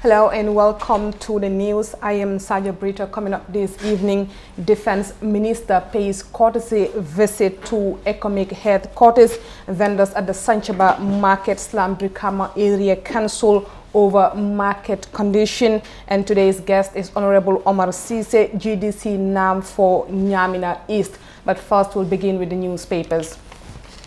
Hello and welcome to the news. I am Sanchaba. Coming up this evening, Defense Minister pays courtesy visit to economic headquarters. Vendors at the Sanchaba Market Brikama Area Council over market condition. And today's guest is Honorable Omar Sise, GDC NAM for Nyamina East. But first, we'll begin with the newspapers.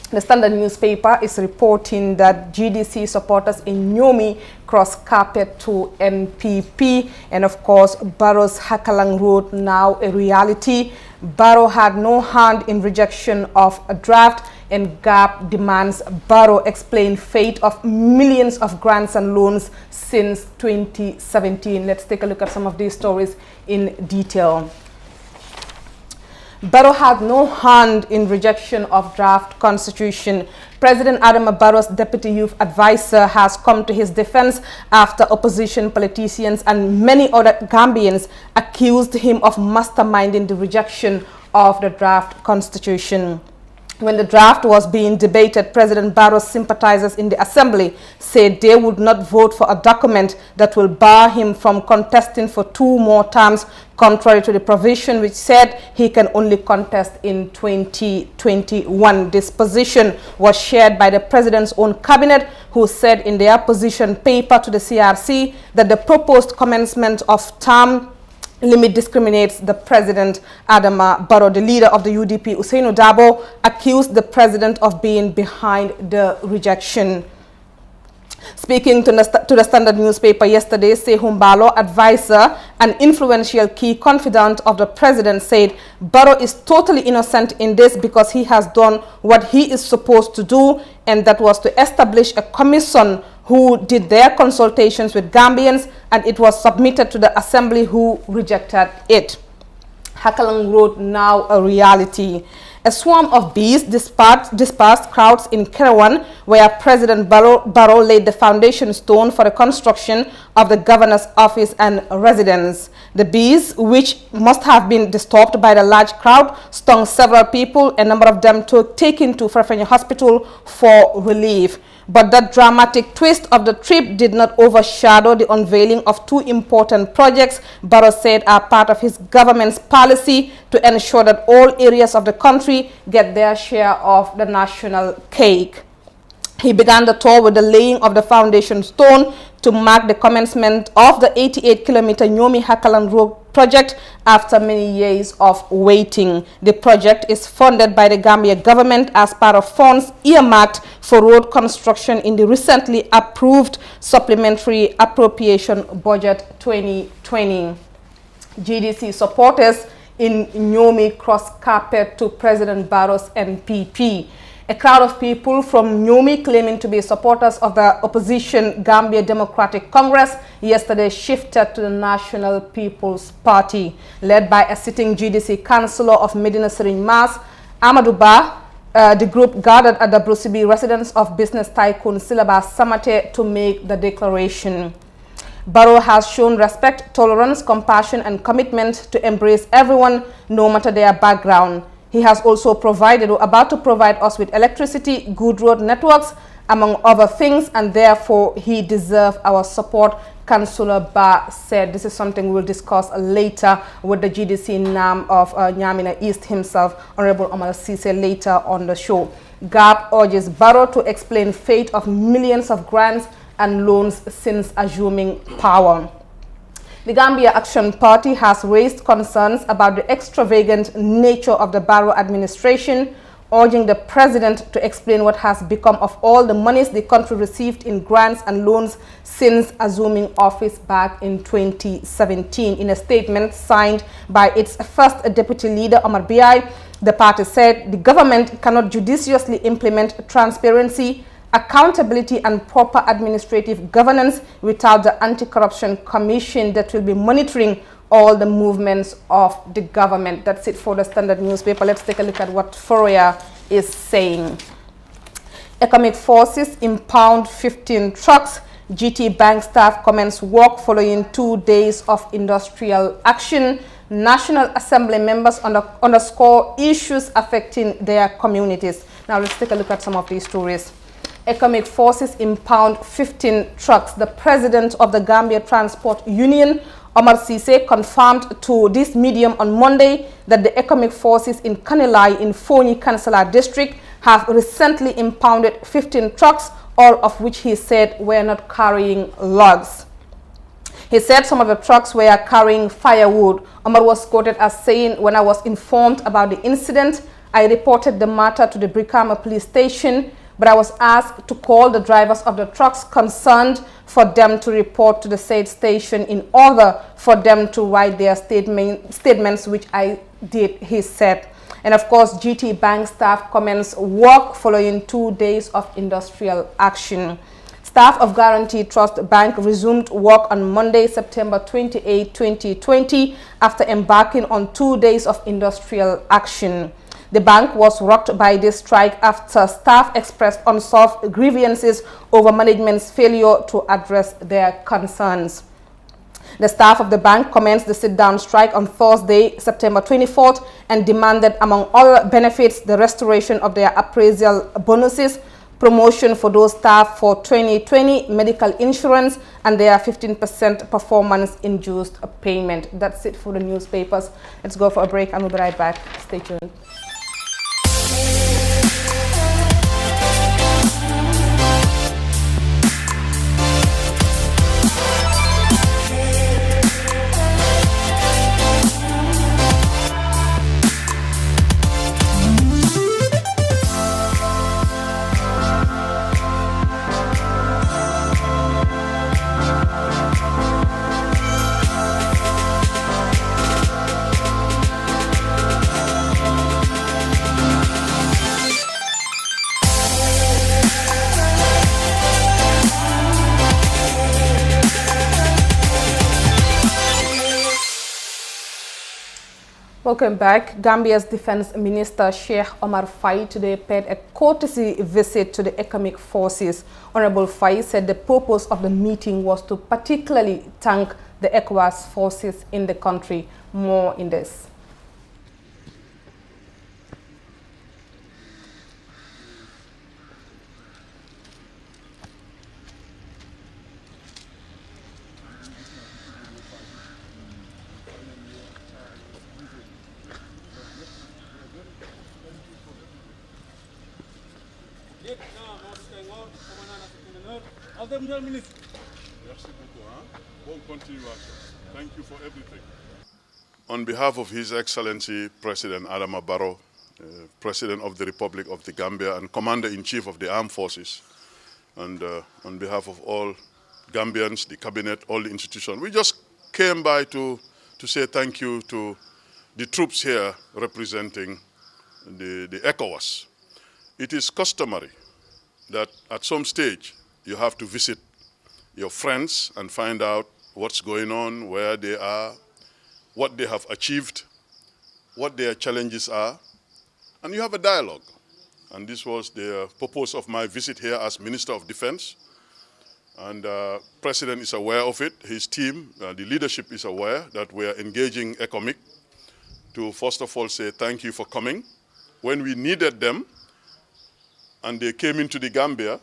The Standard newspaper is reporting that GDC supporters in Nyomi cross carpet to NPP, and of course Barrow's Hakalang Road now a reality. Barrow had no hand in rejection of a draft, and GAP demands Barrow explain fate of millions of grants and loans since 2017. Let's take a look at some of these stories in detail. Barrow had no hand in rejection of draft constitution. President Adama Barrow's deputy youth advisor has come to his defense after opposition politicians and many other Gambians accused him of masterminding the rejection of the draft constitution. When the draft was being debated, President Barrow's sympathizers in the assembly said they would not vote for a document that will bar him from contesting for 2 more terms, contrary to the provision which said he can only contest in 2021. This position was shared by the president's own cabinet, who said in their position paper to the CRC that the proposed commencement of term limit discriminates the president. Adama Barrow, the leader of the UDP, Usainu Dabo, accused the president of being behind the rejection. Speaking to the Standard newspaper yesterday, Sehumbalo, advisor and influential key confidant of the president, said Barrow is totally innocent in this because he has done what he is supposed to do, and that was to establish a commission who did their consultations with Gambians, and it was submitted to the assembly, who rejected it. Hakalang Road now a reality. A swarm of bees dispersed crowds in Kerawan, where President Barrow laid the foundation stone for the construction of the governor's office and residence. The bees, which must have been disturbed by the large crowd, stung several people. A number of them taken to Farfanya Hospital for relief. But that dramatic twist of the trip did not overshadow the unveiling of 2 important projects Barrow said are part of his government's policy to ensure that all areas of the country get their share of the national cake. He began the tour with the laying of the foundation stone to mark the commencement of the 88-kilometer Nyomi-Hakalang Road project after many years of waiting. The project is funded by the Gambia government as part of funds earmarked for road construction in the recently approved Supplementary Appropriation Budget 2020. GDC supporters in Nyomi cross carpet to President Barrow's NPP. A crowd of people from Nyomi, claiming to be supporters of the opposition Gambia Democratic Congress, yesterday shifted to the National People's Party. Led by a sitting GDC councillor of Medina Serigne Mas, Amadou Ba, the group gathered at the Brusibi residence of business tycoon Silaba Samate to make the declaration. Barrow has shown respect, tolerance, compassion and commitment to embrace everyone, no matter their background. He has also about to provide us with electricity, good road networks, among other things, and therefore he deserves our support, Councillor Ba said. This is something we'll discuss later with the GDC NAM of Nyamina East himself, Honorable Omar Sise, later on the show. GAP urges Barrow to explain fate of millions of grants and loans since assuming power. The Gambia Action Party has raised concerns about the extravagant nature of the Barrow administration, urging the president to explain what has become of all the monies the country received in grants and loans since assuming office back in 2017. In a statement signed by its first deputy leader, Omar Biai, the party said the government cannot judiciously implement transparency, accountability and proper administrative governance without the Anti-Corruption Commission that will be monitoring all the movements of the government. That's it for the Standard newspaper. Let's take a look at what Foria is saying. Economic forces impound 15 trucks. GT Bank staff commence work following 2 days of industrial action. National Assembly members underscore issues affecting their communities. Now let's take a look at some of these stories. Economic forces impound 15 trucks. The president of the Gambia Transport Union, Omar Cisse, confirmed to this medium on Monday that the economic forces in Kanilai in Foni Kansala district have recently impounded 15 trucks, all of which he said were not carrying logs. He said some of the trucks were carrying firewood. Omar was quoted as saying, "When I was informed about the incident, I reported the matter to the Brikama police station, but I was asked to call the drivers of the trucks concerned for them to report to the said station in order for them to write their statements, which I did," he said. And of course, GT Bank staff commence work following 2 days of industrial action. Staff of Guarantee Trust Bank resumed work on Monday, September 28, 2020, after embarking on 2 days of industrial action. The bank was rocked by this strike after staff expressed unsolved grievances over management's failure to address their concerns. The staff of the bank commenced the sit-down strike on Thursday, September 24th, and demanded, among other benefits, the restoration of their appraisal bonuses, promotion for those staff for 2020, medical insurance, and their 15% performance-induced payment. That's it for the newspapers. Let's go for a break and we'll be right back. Stay tuned. Welcome back. Gambia's Defense Minister Sheikh Omar Faye today paid a courtesy visit to the economic forces. Honorable Faye said the purpose of the meeting was to particularly thank the ECOWAS forces in the country. More in this. Thank you for everything. On behalf of His Excellency President Adama Barrow, President of the Republic of the Gambia and Commander-in-Chief of the Armed Forces, and on behalf of all Gambians, the Cabinet, all the institutions, we just came by to say thank you to the troops here representing the ECOWAS. It is customary that at some stage you have to visit your friends and find out what's going on, where they are, what they have achieved, what their challenges are, and you have a dialogue. And this was the purpose of my visit here as Minister of Defense. And President is aware of it, his team, the leadership is aware that we are engaging ECOMIC to first of all say thank you for coming. When we needed them, and they came into the Gambia,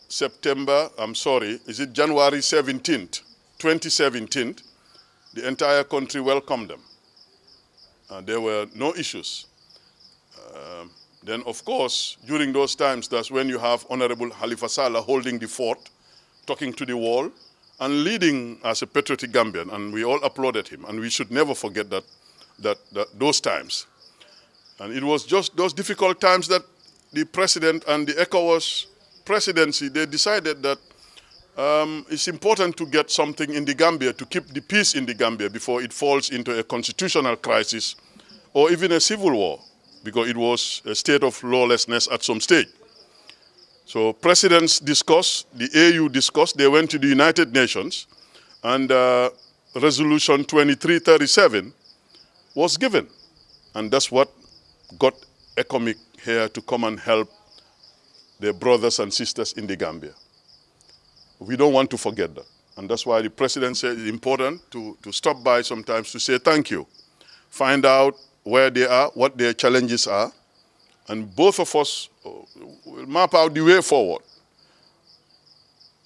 January 17th, 2017, the entire country welcomed them. There were no issues. Then, of course, during those times, that's when you have Honorable Halifa Sallah holding the fort, talking to the wall, and leading as a patriotic Gambian, and we all applauded him, and we should never forget those times. And it was just those difficult times that the President and the ECOWAS presidency, they decided that it's important to get something in the Gambia to keep the peace in the Gambia before it falls into a constitutional crisis or even a civil war, because it was a state of lawlessness at some stage. So presidents discussed, the AU discussed, they went to the United Nations, and Resolution 2337 was given. And that's what got ECOMIC here to come and help their brothers and sisters in the Gambia. We don't want to forget that. And that's why the President said it's important to stop by sometimes to say thank you, find out where they are, what their challenges are, and both of us will map out the way forward.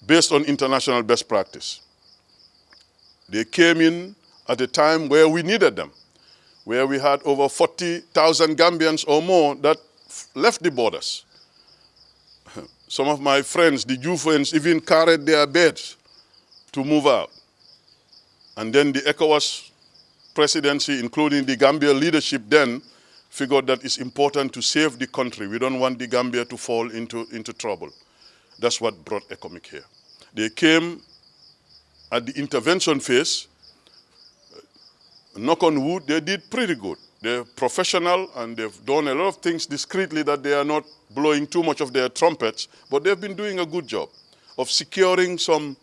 based on international best practice. They came in at a time where we needed them, where we had over 40,000 Gambians or more that left the borders. Some of my friends, the Jufans, even carried their beds to move out. And then the ECOWAS presidency, including the Gambia leadership then, figured that it's important to save the country. We don't want the Gambia to fall into trouble. That's what brought ECOMIC here. They came at the intervention phase. Knock on wood, they did pretty good. They're professional and they've done a lot of things discreetly that they are not blowing too much of their trumpets, but they've been doing a good job of securing some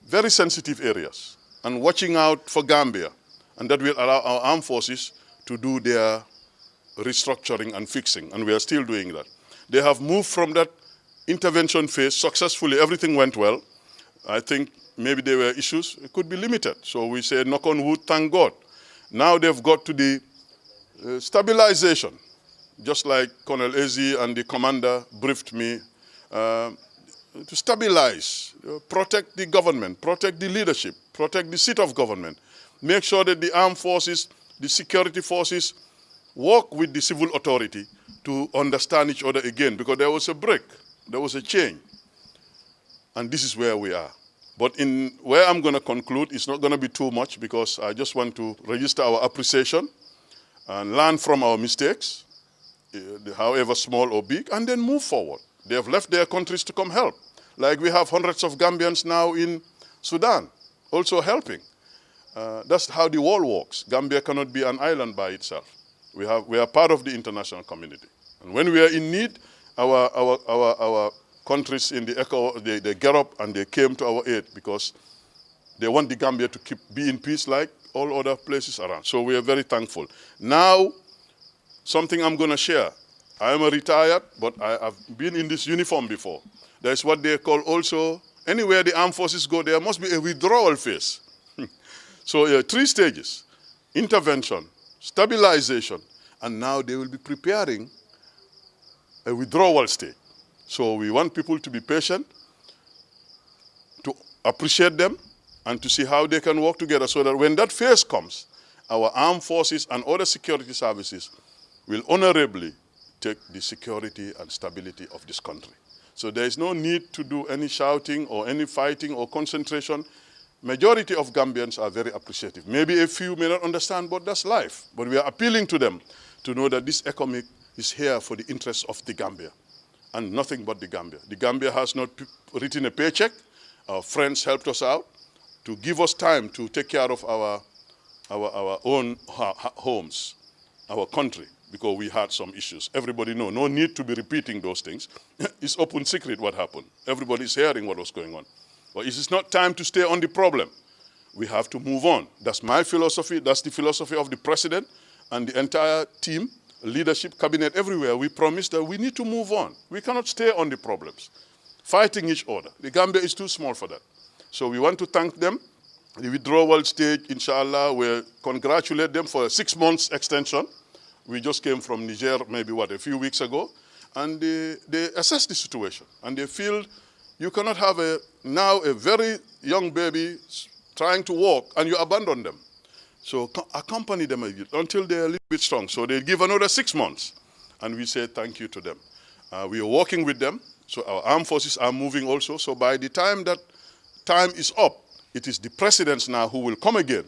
very sensitive areas and watching out for Gambia. And that will allow our armed forces to do their restructuring and fixing, and we are still doing that. They have moved from that intervention phase successfully. Everything went well. I think maybe there were issues. It could be limited. So we say, knock on wood, thank God. Now they've got to the stabilization, just like Colonel Ezi and the commander briefed me, to stabilize, protect the government, protect the leadership, protect the seat of government, make sure that the armed forces, the security forces, work with the civil authority to understand each other again, because there was a break, there was a change. And this is where we are. But in where I'm going to conclude, it's not going to be too much, because I just want to register our appreciation and learn from our mistakes, however small or big, and then move forward. They have left their countries to come help. Like we have hundreds of Gambians now in Sudan, also helping. That's how the world works. Gambia cannot be an island by itself. We are part of the international community. And when we are in need, our countries in the ECO, they get up and they came to our aid, because they want the Gambia to be in peace like all other places around. So we are very thankful. Now, something I'm going to share. I am a retired, but I've been in this uniform before. There's what they call also, anywhere the armed forces go, there must be a withdrawal phase. So 3 stages: intervention, stabilization, and now they will be preparing a withdrawal stage. So we want people to be patient, to appreciate them, and to see how they can work together, so that when that phase comes, our armed forces and other security services will honorably take the security and stability of this country. So there is no need to do any shouting or any fighting or concentration. Majority of Gambians are very appreciative. Maybe a few may not understand, but that's life. But we are appealing to them to know that this ECOMIC is here for the interests of the Gambia and nothing but the Gambia. The Gambia has not written a paycheck. Our friends helped us out to give us time to take care of our own homes, our country, because we had some issues. Everybody knows. No need to be repeating those things. It's open secret what happened. Everybody is hearing what was going on. But it is not time to stay on the problem. We have to move on. That's my philosophy. That's the philosophy of the president and the entire team, leadership, cabinet, everywhere. We promise that we need to move on. We cannot stay on the problems, fighting each other. The Gambia is too small for that. So we want to thank them. The withdrawal stage, inshallah, we'll congratulate them for a 6 months extension. We just came from Niger, maybe a few weeks ago, and they assess the situation, and they feel you cannot have now a very young baby trying to walk and you abandon them. So accompany them until they're a little bit strong. So they give another 6 months, and we say thank you to them. We are working with them, so our armed forces are moving also. So by the time that time is up, it is the presidents now who will come again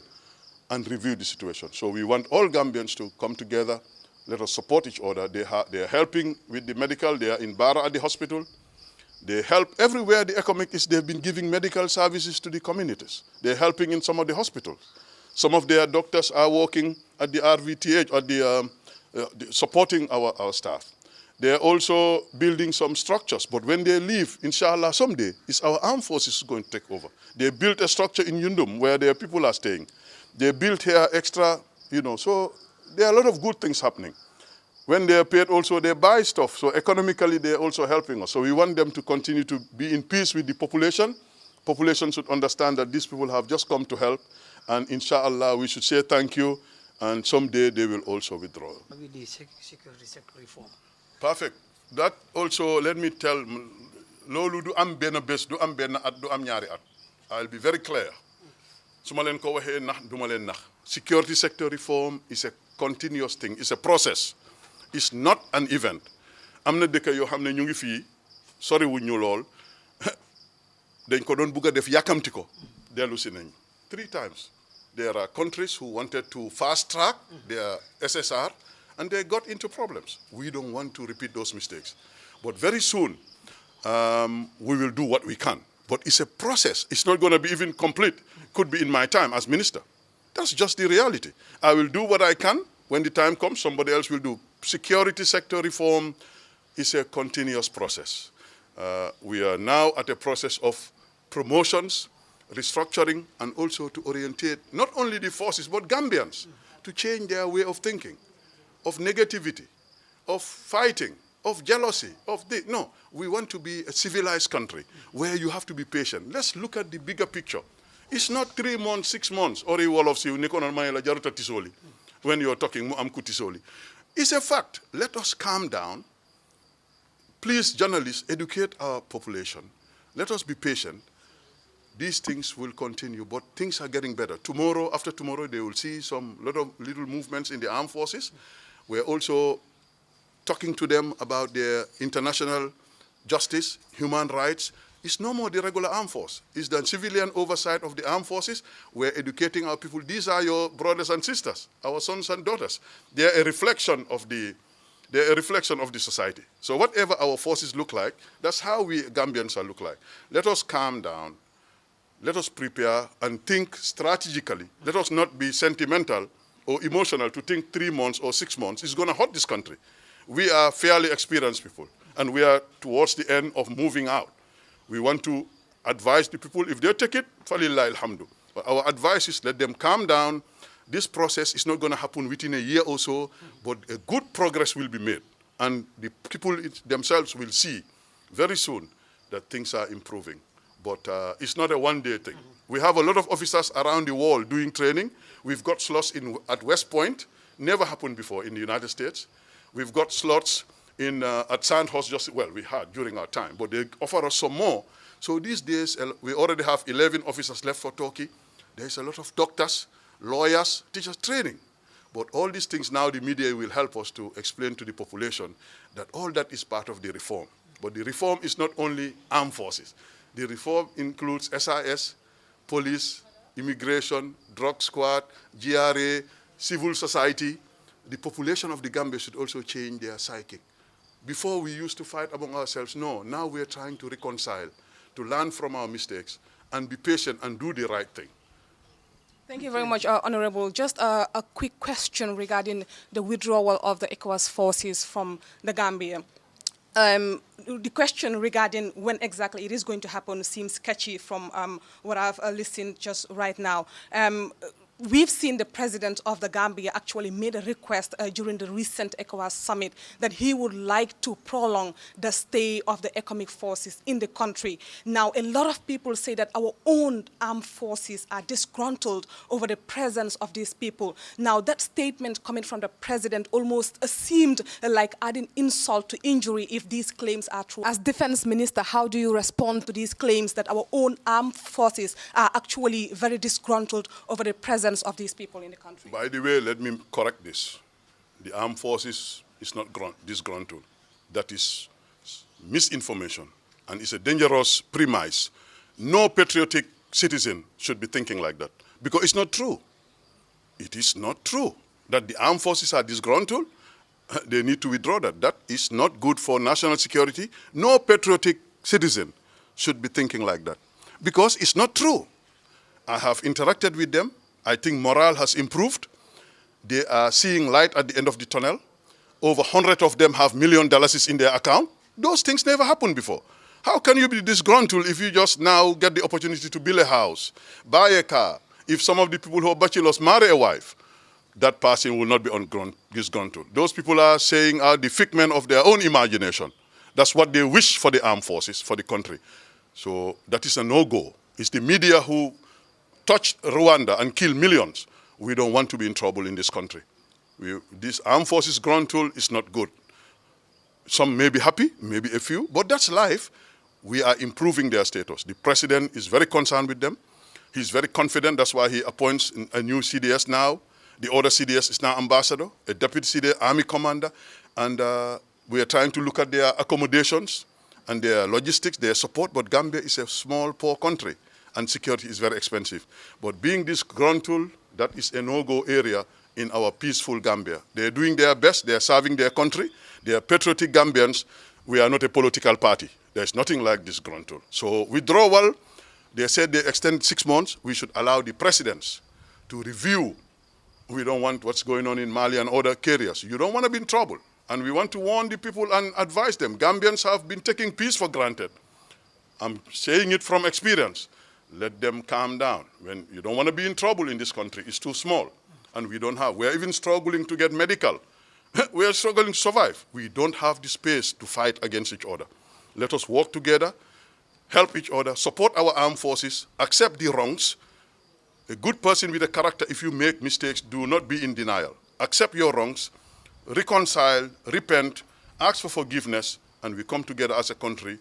and review the situation. So we want all Gambians to come together. Let us support each other. They are helping with the medical. They are in Bara at the hospital. They help everywhere the ECOMIC is. They've been giving medical services to the communities. They're helping in some of the hospitals. Some of their doctors are working at the RVTH, at supporting our staff. They're also building some structures. But when they leave, inshallah, someday, it's our armed forces going to take over. They built a structure in Yundum where their people are staying. They built here extra, so there are a lot of good things happening. When they are paid also, they buy stuff. So economically, they're also helping us. So we want them to continue to be in peace with the population. Population should understand that these people have just come to help. And inshallah, we should say thank you. And someday they will also withdraw. With the security sector reform. Perfect. That also, let me tell loolu du am benn bés du am benn at du am ñaari at. I'll be very clear. su ma leen ko waxee nax du ma leen nax. Security sector reform is a continuous thing, it's a process. It's not an event. am na dëkk yoo xam ne ñu ngi fii sori wuñ ñu lool dañ ko doon bugg a def yàkkamti ko dellu si nañ 3 times. There are countries who wanted to fast track their SSR and they got into problems. We don't want to repeat those mistakes. But very soon, we will do what we can. But it's a process. It's not going to be even complete. Could be in my time as minister. That's just the reality. I will do what I can. When the time comes, somebody else will do. Security sector reform is a continuous process. We are now at a process of promotions, restructuring, and also to orientate not only the forces, but Gambians to change their way of thinking, of negativity, of fighting, of jealousy, of this. No, we want to be a civilized country where you have to be patient. Let's look at the bigger picture. It's not 3 months, 6 months, or when you're talking, it's a fact. Let us calm down. Please, journalists, educate our population. Let us be patient. These things will continue, but things are getting better. Tomorrow, after tomorrow, they will see some little movements in the armed forces. We're also talking to them about their international justice, human rights. It's no more the regular armed force. It's the civilian oversight of the armed forces. We're educating our people. These are your brothers and sisters, our sons and daughters. They're a reflection of the society. So whatever our forces look like, that's how we Gambians are look like. Let us calm down. Let us prepare and think strategically. Let us not be sentimental or emotional to think 3 months or 6 months is going to hurt this country. We are fairly experienced people, and we are towards the end of moving out. We want to advise the people, if they take it, falillah alhamdu. But our advice is let them calm down. This process is not going to happen within a year or so, but a good progress will be made. And the people themselves will see very soon that things are improving. But it's not a one-day thing. We have a lot of officers around the world doing training. We've got slots at West Point, never happened before in the United States. We've got slots at Sandhurst, we had during our time, but they offer us some more. So these days, we already have 11 officers left for Turkey. There's a lot of doctors, lawyers, teachers training. But all these things now, the media will help us to explain to the population that all that is part of the reform. But the reform is not only armed forces. The reform includes SIS, police, immigration, drug squad, GRA, civil society. The population of the Gambia should also change their psychic. Before we used to fight among ourselves. No, now we're trying to reconcile, to learn from our mistakes, and be patient and do the right thing. Thank you very much, Honorable. Just a quick question regarding the withdrawal of the ECOWAS forces from the Gambia. The question regarding when exactly it is going to happen seems sketchy from what I've listened just right now. We've seen the president of the Gambia actually made a request during the recent ECOWAS summit that he would like to prolong the stay of the economic forces in the country. Now, a lot of people say that our own armed forces are disgruntled over the presence of these people. Now, that statement coming from the president almost seemed like adding insult to injury if these claims are true. As defense minister, how do you respond to these claims that our own armed forces are actually very disgruntled over the presence of these people in the country? By the way, let me correct this. The armed forces is not disgruntled. That is misinformation, and it's a dangerous premise. No patriotic citizen should be thinking like that, because it's not true. It is not true that the armed forces are disgruntled. They need to withdraw that. That is not good for national security. No patriotic citizen should be thinking like that, because it's not true. I have interacted with them. I think morale has improved. They are seeing light at the end of the tunnel. Over 100 of them have $1 million in their account. Those things never happened before. How can you be disgruntled if you just now get the opportunity to build a house, buy a car? If some of the people who are bachelors marry a wife, that person will not be disgruntled. Those people are saying are the figment of their own imagination. That's what they wish for the armed forces, for the country. So that is a no-go. It's the media who touched Rwanda and killed millions. We don't want to be in trouble in this country. This armed forces ground tool is not good. Some may be happy, maybe a few, but that's life. we are improving their status. The president is very concerned with them. He's very confident. That's why he appoints a new CDS now. The other CDS is now ambassador, a deputy CDS, army commander. And we are trying to look at their accommodations and their logistics, their support. But Gambia is a small, poor country, and security is very expensive. But being this ground tool, that is a no-go area in our peaceful Gambia. They're doing their best. They're serving their country. They are patriotic Gambians. We are not a political party. There's nothing like this ground tool. So withdrawal, they said they extend 6 months. We should allow the presidents to review. We don't want what's going on in Mali and other areas. You don't want to be in trouble. And we want to warn the people and advise them. Gambians have been taking peace for granted. I'm saying it from experience. Let them calm down. When you don't want to be in trouble in this country, it's too small. And we don't have. We're even struggling to get medical. We're struggling to survive. We don't have the space to fight against each other. Let us work together, help each other, support our armed forces, accept the wrongs. A good person with a character, if you make mistakes, do not be in denial. Accept your wrongs, reconcile, repent, ask for forgiveness, and we come together as a country.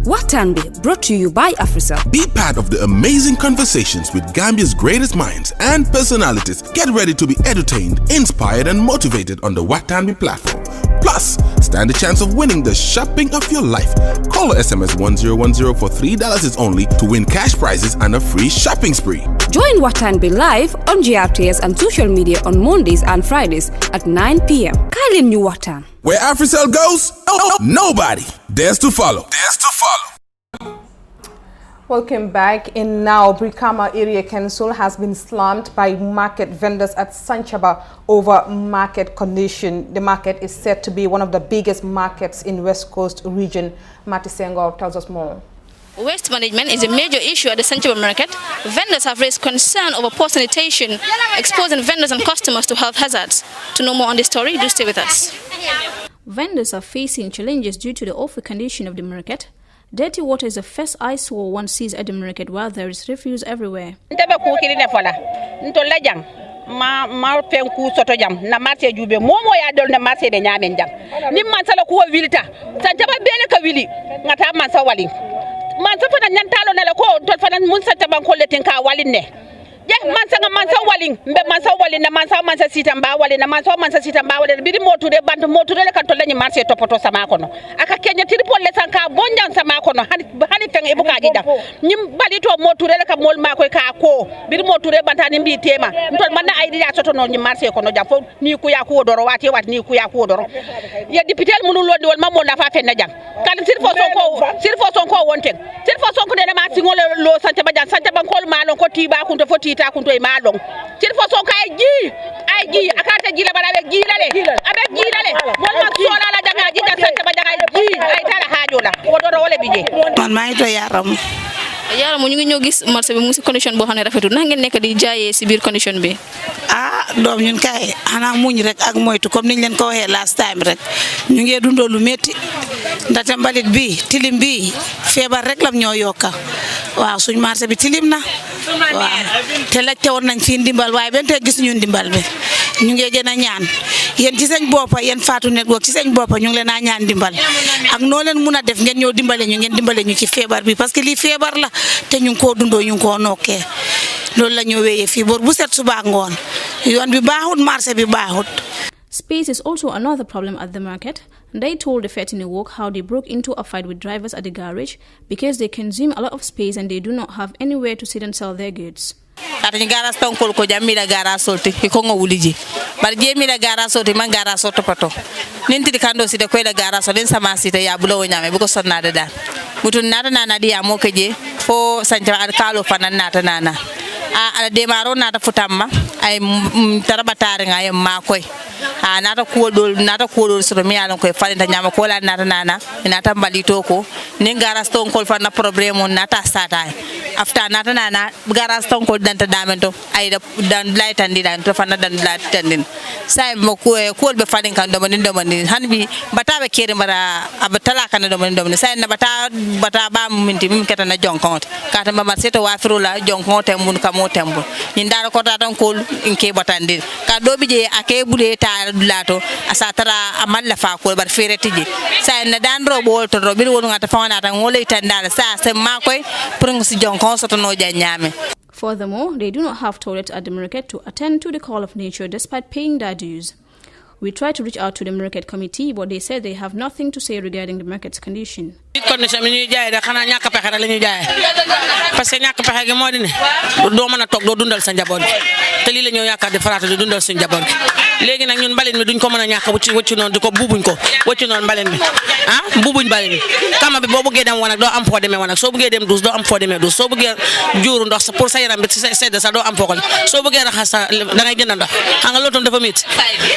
Watanbe, brought to you by Afrisa. Be part of the amazing conversations with Gambia's greatest minds and personalities. Get ready to be entertained, inspired, and motivated on the Watanbe platform. Plus, stand a chance of winning the shopping of your life. Call or SMS 1010 for $3 is only to win cash prizes and a free shopping spree. Join Watanbe live on GRTS and social media on Mondays and Fridays at 9 p.m. Kylie New Watan. Where AfriCell goes, nobody dares to follow. Welcome back. In now, Brikama Area Council has been slammed by market vendors at Sanchaba over market condition. The market is said to be one of the biggest markets in West Coast region. Mati Senghor tells us more. Waste management is a major issue at the Sanchaba market. Vendors have raised concern over poor sanitation, exposing vendors and customers to health hazards. To know more on this story, do stay with us. Vendors are facing challenges due to the awful condition of the market. Dirty water is the first eyesore one sees at the market, while there is refuse everywhere. ma penku soto jam na marché jube momo ya dol na marché be nyamen jam nim man sala ko wilita Sanchaba bele ka wili ngata man sa wali man sa fana nyantalo na la ko to fana mun sa taban ko letin ka walin ne je man sa walin mbe man sa walin na man sa sita mba walin na man sa sita mba walin bidi moture band moture le kan to lañi marché topoto sama kono aka kenya tripol le sanka bonjan sama kono hani tan e buka gida nyim balito moture le ka mol ma koy ka ko bidi moture bantani mbi tema to man na aydi ya soto no nyim marché kono jam fo ni ku ya ko doro wati wat ni ku ya ko doro ya député munu lodi wol mamol na fa fenna jam kan sir fo son ko wonten sir fo son ko ne ma singol lo Sanchaba jam Sanchaba kol malon ko tiba kunto fo ta kunto e malong sir fo son ka ay ji akata ji la bala be ji lale mol ma sola la janga ji ta Sanchaba janga ji ay tala hajo la wodoro wala bije man may to yaram mu ñu ngi ñoo gis marché bi mu ci condition bo xamne rafetul na ngeen nekk di jaayé ci biir condition bi doom ñun kay ana muñ rek ak moytu comme niñ leen ko waxé last time rek ñu ngi dundoo lu metti ndata mbalit bi tilim bi febar rek lam ñoo yokka waaw suñ marché bi tilim na waaw té la téwon nañ fi ndimbal way ben té gis ñu ndimbal bi ñu ngi gëna ñaan yeen ci señ boppa yeen faatu network ci señ boppa ñu ngi leena ñaan ndimbal ak no leen mëna def ngeen ñoo dimbalé ñu ci febar bi parce que li febar la té ñu ko dundoo ñu ko noké loolu la ñoo wéyé fi bor bu set suba ngoon yoon bi baaxut marché bi baaxut. Space is also another problem at the market. They told the Fetini Walk how they broke into a fight with drivers at the garage because they consume a lot of space and they do not have anywhere to sit and sell their goods. Atani gara stonkol ko jammi da gara solti ko ngo wuliji bar jemi da gara solti man gara soto pato ninti di kando site ko da gara so den sama site ya bulo nyame bu ko sonna da mutun nata nana di ya mo keje fo Sanchaba ar kalo fanan nata nana a de maro nata futamma ay tarabatare nga yem makoy nata kuodol so mi alon koy falenta nyama ko la nata nata mbalito ko ni gara stonkol fa na problème nata sata after nata nana gara stonkol danta damento ay da dan blaytandi dan to fa na dan blaytandin say mo ko be falin kan do man hanbi batabe kere mara abatala kan do man say na bata ba minti mim keta na jonkon kata mama seto wa frula jonkon tem mun kamo tembo ni ndara ko ta tan ko inke botandi ka do bije ake bude ta dulato asatara amalla fa ko bar fere tiji sa na dan ro bol to ro bir wonu ngata fawana tan ngole tandala sa se makoy pour ngi jonkon soto no nyame. Furthermore, they do not have toilets at the market to attend to the call of nature despite paying their dues. We tried to reach out to the market committee, but they said they have nothing to say regarding the market's condition. Condition mi jaay da xana ñaka pexé la ñu jaay parce que ñaka pexé gi modi ne do mëna tok do dundal sa njabot te li la ñoo yakkar di farata di dundal sa njabot légui nak ñun mbalin mi duñ ko mëna ñaka wuccu non diko bubuñ ko wuccu non mbalin mi bubuñ mbalin kama bi bo bëggé dem won nak do am fo démé won nak so bëggé dem douce do am fo démé douce so bëggé juru ndox pour sa yaram bi sédd sa do am fo ko so bëggé raxas da ngay jënd ndox nga loolu dafa metti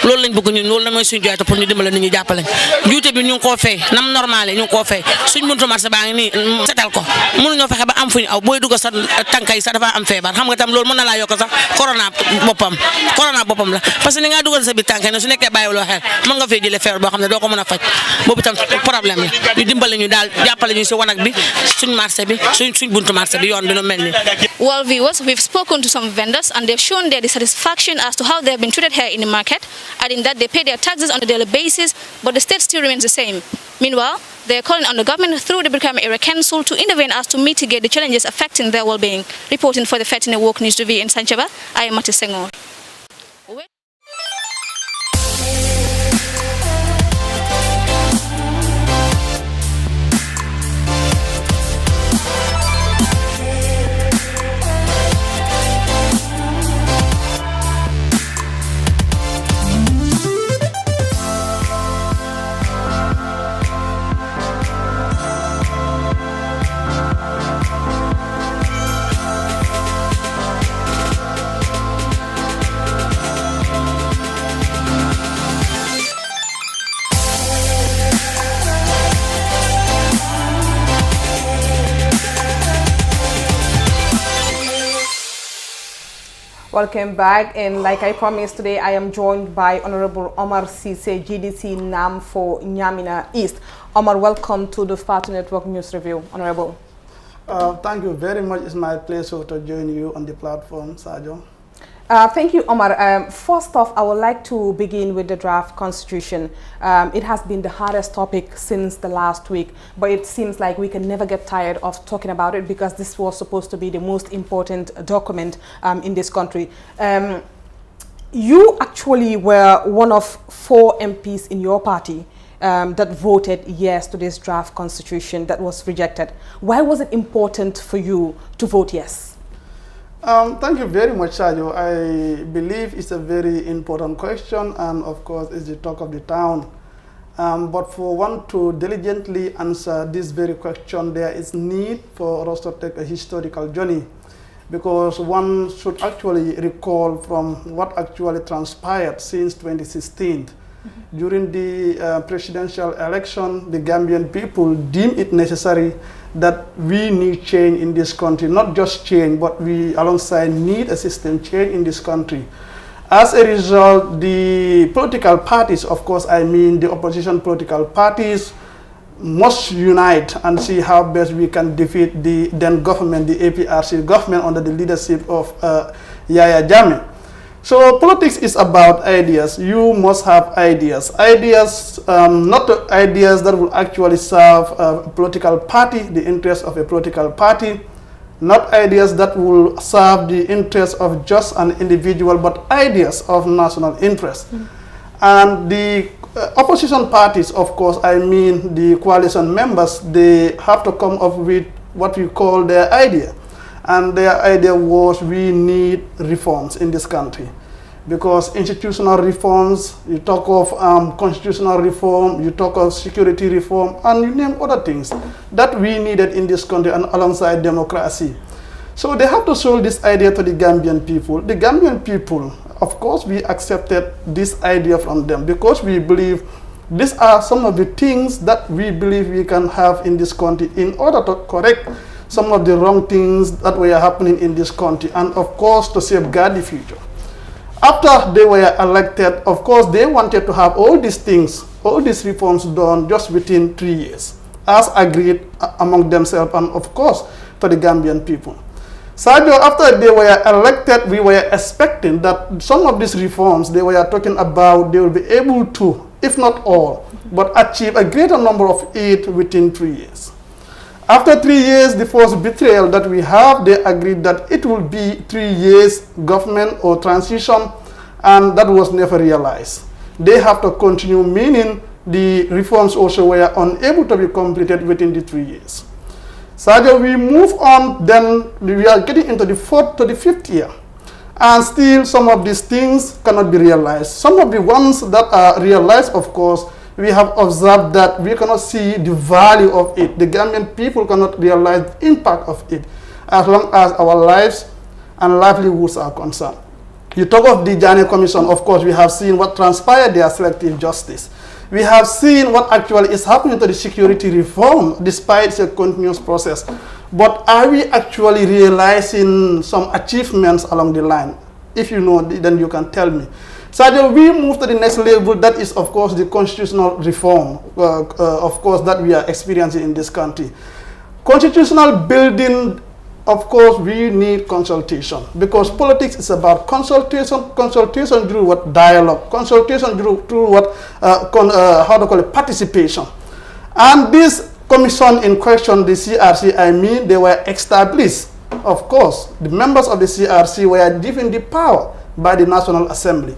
loolu lañ bëgg ñun loolu la moy suñu joyata pour ñu dimbal nit ñi jappalé juuté bi ñu ko fay nam normalé ñu ko fay suñ buntu marché baa ngi nii setal ko mënu ñoo fexe ba am fuñu aw booy dugg sa tànkay sax dafa am feebar xam nga tam loolu mën na laa yokk sax corona boppam la parce que ni nga dugal sa biir tànkay ne su nekkee bàyyiwuloo xel mën nga fee jëlee feebar boo xam ne doo ko mën a faj boobu tam problème la ñu dimbale ñu daal jàppale ñu si wanag bi suñ marché bi suñ buntu marché bi yoon bi nu mel ni. Well, viewers, we've spoken to some vendors and they've shown their dissatisfaction as to how they have been treated here in the market, adding that they pay their taxes on a daily basis, but the state still remains the same. Meanwhile, they are calling on the government through the Brikama Area Council to intervene as to mitigate the challenges affecting their well-being. Reporting for the Fatina Walk News TV in Sanchaba, I am Mati Senghor. Welcome back, and like I promised today, I am joined by Honorable Omar Cisse, GDC NAM for Nyamina East. Omar, welcome to the Fatu Network News Review. Honorable. Thank you very much. It's my pleasure to join you on the platform, Sajo. Thank you, Omar. First off, I would like to begin with the draft constitution. It has been the hardest topic since the last week, but it seems like we can never get tired of talking about it because this was supposed to be the most important document in this country. You actually were one of 4 MPs in your party that voted yes to this draft constitution that was rejected. Why was it important for you to vote yes? Thank you very much, Sajo. I believe it's a very important question, and of course it's the talk of the town. But for one to diligently answer this very question, there is need for us to take a historical journey, because one should actually recall from what actually transpired since 2016. During the presidential election, the Gambian people deemed it necessary that we need change in this country, not just change, but we alongside need a system change in this country. As a result, the political parties, of course I mean the opposition political parties, must unite and see how best we can defeat the then government, the APRC government under the leadership of Yaya Jammeh. So politics is about ideas. You must have ideas. Ideas, not the ideas that will actually serve a political party, the interest of a political party, not ideas that will serve the interest of just an individual, but ideas of national interest. And the opposition parties, of course, I mean the coalition members, they have to come up with what we call their idea. And their idea was we need reforms in this country. Because institutional reforms, you talk of constitutional reform, you talk of security reform, and you name other things that we needed in this country and alongside democracy. So they have to show this idea to the Gambian people. The Gambian people, of course, we accepted this idea from them because we believe these are some of the things that we believe we can have in this country in order to correct some of the wrong things that were happening in this country, and of course to safeguard the future. After they were elected, of course they wanted to have all these things, all these reforms done just within 3 years, as agreed among themselves and of course to the Gambian people. Sergio, after they were elected, we were expecting that some of these reforms they were talking about, they will be able to, if not all, but achieve a greater number of it within 3 years. After 3 years, the first betrayal that we have, they agreed that it will be 3 years government or transition, and that was never realized. They have to continue, meaning the reforms also were unable to be completed within the 3 years. So we move on, then we are getting into the 4th to the 5th year. And still some of these things cannot be realized. Some of the ones that are realized, of course, we have observed that we cannot see the value of it. The Gambian people cannot realize the impact of it as long as our lives and livelihoods are concerned. You talk of the Janneh Commission, of course, we have seen what transpired there, selective justice. We have seen what actually is happening to the security reform despite the continuous process. But are we actually realizing some achievements along the line? If you know, then you can tell me. So we move to the next level, that is, of course, the constitutional reform, of course, that we are experiencing in this country. Constitutional building, of course, we need consultation, because politics is about consultation, consultation through what dialogue, consultation through what, how to call it, participation. And this commission in question, the CRC, I mean, they were established. Of course, the members of the CRC were given the power by the National Assembly,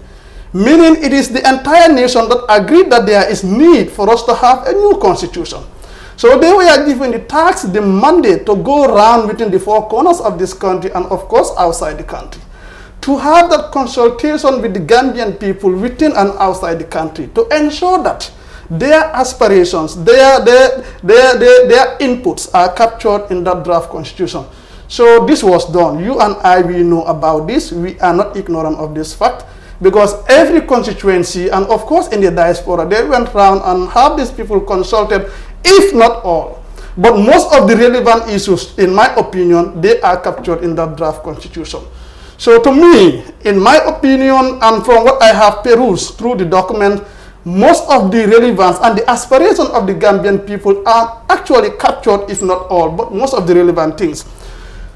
meaning it is the entire nation that agreed that there is need for us to have a new constitution. So they were given the task, the mandate to go around within the 4 corners of this country and, of course, outside the country, to have that consultation with the Gambian people within and outside the country, to ensure that their aspirations, their inputs are captured in that draft constitution. So this was done. You and I, we know about this. We are not ignorant of this fact, because every constituency, and of course in the diaspora, they went around and have these people consulted, if not all. But most of the relevant issues, in my opinion, they are captured in that draft constitution. So to me, in my opinion, and from what I have perused through the document, most of the relevance and the aspiration of the Gambian people are actually captured, if not all, but most of the relevant things.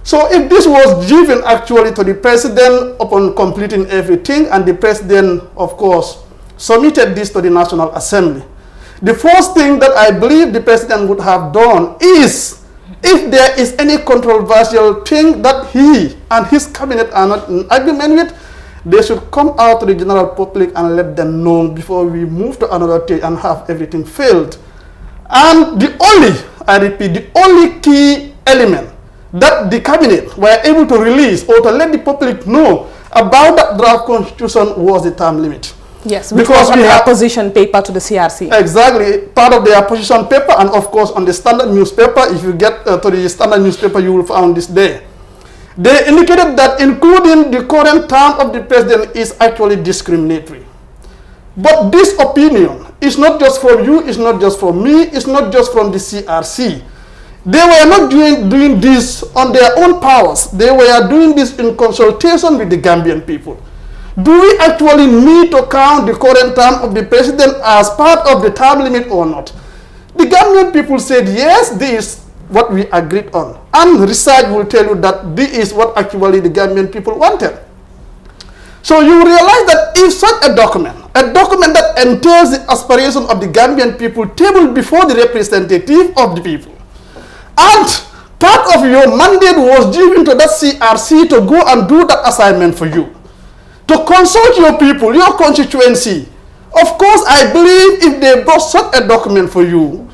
So if this was given actually to the president upon completing everything, and the president, of course, submitted this to the National Assembly, the first thing that I believe the president would have done is, if there is any controversial thing that he and his cabinet are not in agreement with, they should come out to the general public and let them know before we move to another stage and have everything failed. And the only, I repeat, the only key element that the cabinet were able to release or to let the public know about that draft constitution was the term limit. Yes, because on their opposition paper to the CRC. Exactly, part of their opposition paper, and of course on the standard newspaper. If you get to the standard newspaper, you will find this there. They indicated that including the current term of the president is actually discriminatory. But this opinion is not just from you, it's not just from me, it's not just from the CRC. They were not doing this on their own powers. They were doing this in consultation with the Gambian people. Do we actually need to count the current term of the president as part of the term limit or not? The Gambian people said, yes, this is what we agreed on. And research will tell you that this is what actually the Gambian people wanted. So you realize that if such a document that entails the aspiration of the Gambian people tabled before the representative of the people, and part of your mandate was given to that CRC to go and do that assignment for you, to consult your people, your constituency. Of course, I believe if they brought such a document for you,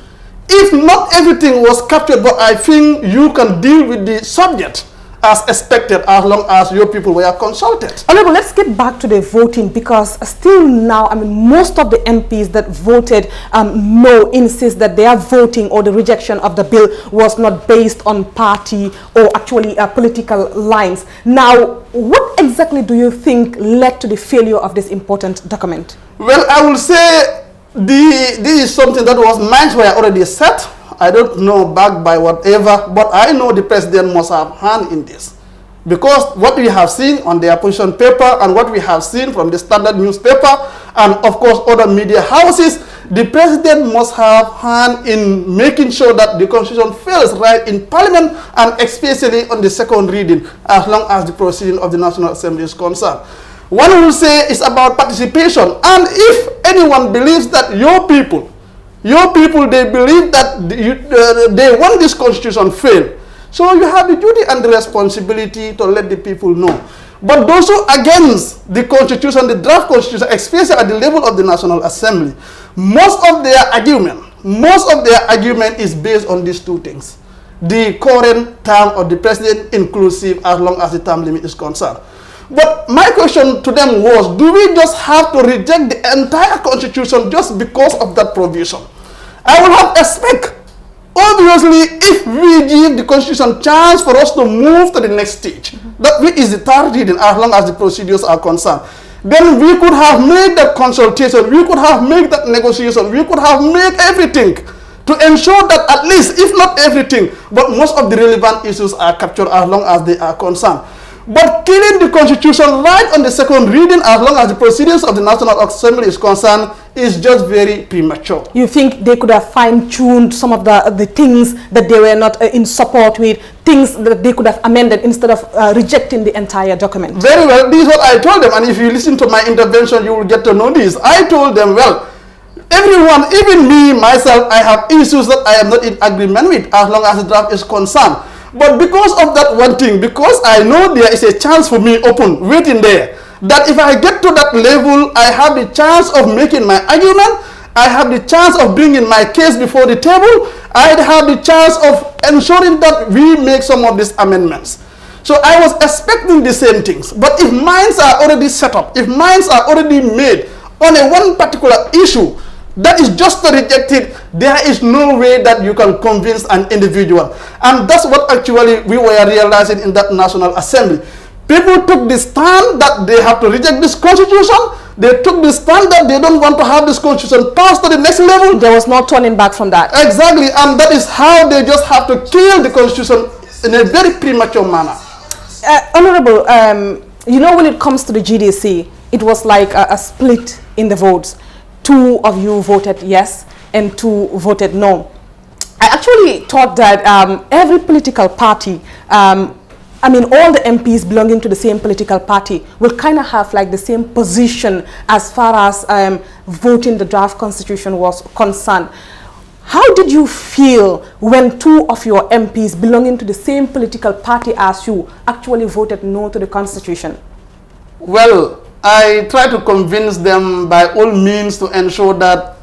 if not everything was captured, but I think you can deal with the subject as expected as long as your people were consulted. Honorable, let's get back to the voting, because still now, I mean, most of the MPs that voted no insist that their voting or the rejection of the bill was not based on party or actually political lines. Now, what exactly do you think led to the failure of this important document? Well, I will say this is something that was minds were already set. I don't know backed by whatever, but I know the president must have hand in this. Because what we have seen on the opposition paper and what we have seen from the standard newspaper and of course other media houses, the president must have hand in making sure that the constitution fails right in parliament and especially on the second reading as long as the proceeding of the National Assembly is concerned. One will say it's about participation, and if anyone believes that your people, they believe that they want this constitution fail, so you have the duty and the responsibility to let the people know. But those who are against the constitution, the draft constitution, especially at the level of the National Assembly, most of their argument is based on these two things: the current term of the president, inclusive as long as the term limit is concerned. But my question to them was, do we just have to reject the entire constitution just because of that provision? I will have expect, obviously, if we give the constitution chance for us to move to the next stage, that is the third reading as long as the procedures are concerned, then we could have made that consultation, we could have made that negotiation, we could have made everything to ensure that at least, if not everything, but most of the relevant issues are captured as long as they are concerned. But killing the constitution right on the second reading as long as the proceedings of the National Assembly is concerned is just very premature. You think they could have fine-tuned some of the things that they were not in support with, things that they could have amended instead of rejecting the entire document? Very well. This is what I told them, and if you listen to my intervention, you will get to know this. I told them, well, everyone, even me, myself, I have issues that I am not in agreement with as long as the draft is concerned. But because of that one thing, because I know there is a chance for me open, waiting there, that if I get to that level, I have the chance of making my argument, I have the chance of bringing my case before the table, I have the chance of ensuring that we make some of these amendments. So I was expecting the same things. But if minds are already set up, if minds are already made on a one particular issue, that is just to reject it, there is no way that you can convince an individual. And that's what actually we were realizing in that National Assembly. People took the stand that they have to reject this constitution. They took the stand that they don't want to have this constitution passed to the next level. There was no turning back from that. Exactly, and that is how they just have to kill the constitution in a very premature manner. Honorable, you know, when it comes to the GDC, it was like a split in the votes. 2 of you voted yes and 2 voted no. I actually thought that every political party, I mean all the MPs belonging to the same political party will kind of have like the same position as far as voting the draft constitution was concerned. How did you feel when 2 of your MPs belonging to the same political party as you actually voted no to the constitution? Well, I try to convince them by all means to ensure that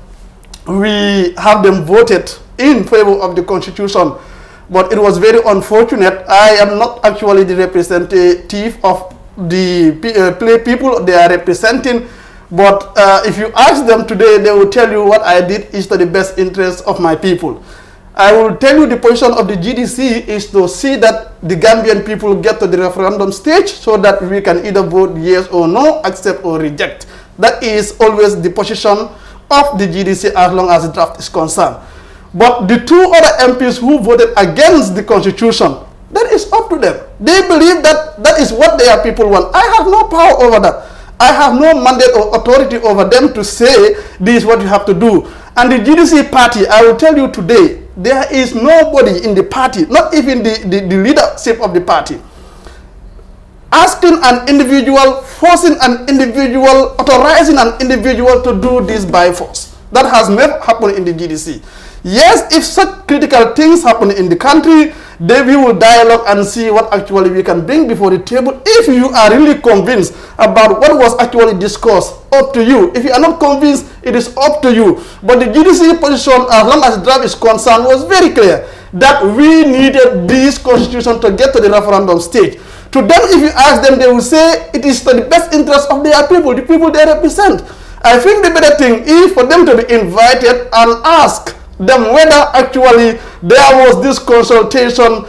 we have them voted in favor of the constitution. But it was very unfortunate. I am not actually the representative of the people they are representing. But if you ask them today, they will tell you what I did is to the best interest of my people. I will tell you the position of the GDC is to see that the Gambian people get to the referendum stage so that we can either vote yes or no, accept or reject. That is always the position of the GDC as long as the draft is concerned. But the 2 other MPs who voted against the constitution, that is up to them. They believe that that is what their people want. I have no power over that. I have no mandate or authority over them to say this is what you have to do. And the GDC party, I will tell you today, there is nobody in the party, not even the leadership of the party, asking an individual, forcing an individual, authorizing an individual to do this by force. That has never happened in the GDC. Yes, if such critical things happen in the country, then we will dialogue and see what actually we can bring before the table. If you are really convinced about what was actually discussed, up to you. If you are not convinced, it is up to you. But the GDC position, as long as the draft is concerned, was very clear that we needed this constitution to get to the referendum stage. To them, if you ask them, they will say it is to the best interest of their people, the people they represent. I think the better thing is for them to be invited and ask them whether actually there was this consultation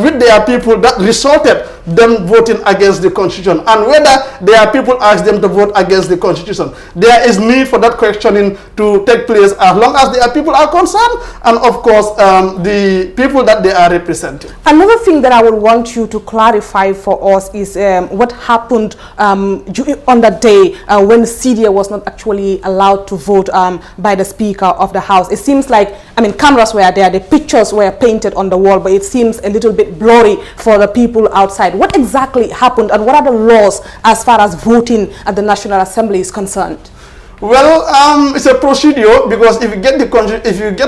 with their people that resulted them voting against the constitution, and whether their people asked them to vote against the constitution. There is need for that questioning to take place as long as their people are concerned, and of course the people that they are representing. Another thing that I would want you to clarify for us is what happened on the day when CDA was not actually allowed to vote by the Speaker of the House. It seems like, I mean, cameras were there, the pictures were painted on the wall, but it seems a little bit blurry for the people outside. What exactly happened, and what are the laws as far as voting at the National Assembly is concerned? Well, it's a procedure, because if you get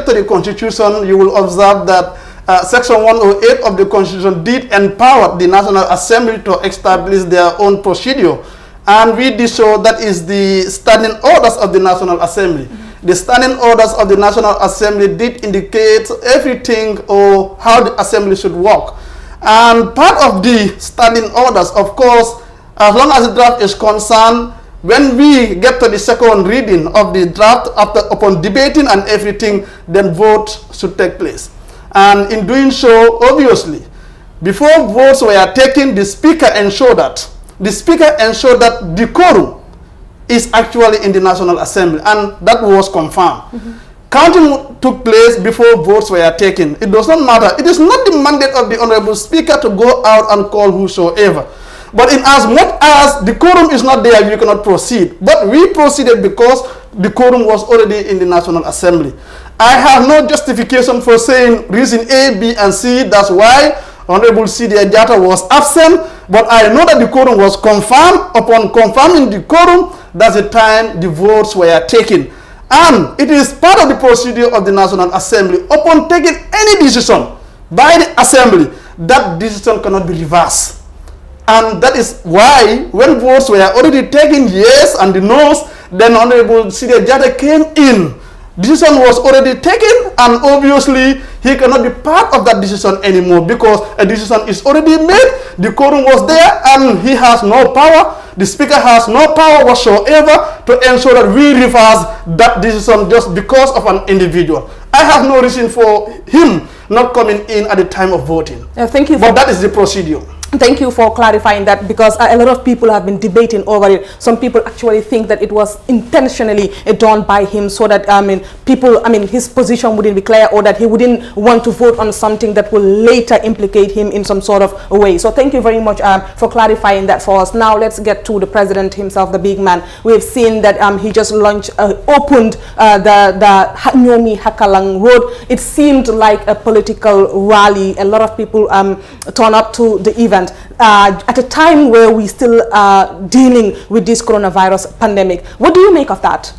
to the Constitution, you will observe that Section 108 of the Constitution did empower the National Assembly to establish their own procedure, and we did so. That is the standing orders of the National Assembly. The standing orders of the National Assembly did indicate everything or how the Assembly should work. And part of the standing orders, of course, as long as the draft is concerned, when we get to the second reading of the draft, upon debating and everything, then vote should take place. And in doing so, obviously, before votes were taken, the Speaker ensured that decorum is actually in the National Assembly, and that was confirmed. Counting took place before votes were taken. It does not matter. It is not the mandate of the Honorable Speaker to go out and call whosoever. But in as much as the quorum is not there, you cannot proceed. But we proceeded because the quorum was already in the National Assembly. I have no justification for saying reason A, B, and C. That's why Honorable C.D. Ajata was absent. But I know that the quorum was confirmed. Upon confirming the quorum, that's the time the votes were taken. And it is part of the procedure of the National Assembly. Upon taking any decision by the Assembly, that decision cannot be reversed. And that is why when votes were already taken, yes and the no's, then Honorable C.D. Ajata came in. Decision was already taken, and obviously he cannot be part of that decision anymore, because a decision is already made, the quorum was there, and he has no power. The Speaker has no power whatsoever to ensure that we reverse that decision just because of an individual. I have no reason for him not coming in at the time of voting. Thank you. But that is the procedure. Thank you for clarifying that, because a lot of people have been debating over it. Some people actually think that it was intentionally done by him so that his position wouldn't be clear, or that he wouldn't want to vote on something that will later implicate him in some sort of way. So thank you very much for clarifying that for us. Now let's get to the president himself, the big man. We have seen that he just opened the Nyomi Hakalang Road. It seemed like a political rally. A lot of people turn up to the event at a time where we still are dealing with this coronavirus pandemic. What do you make of that?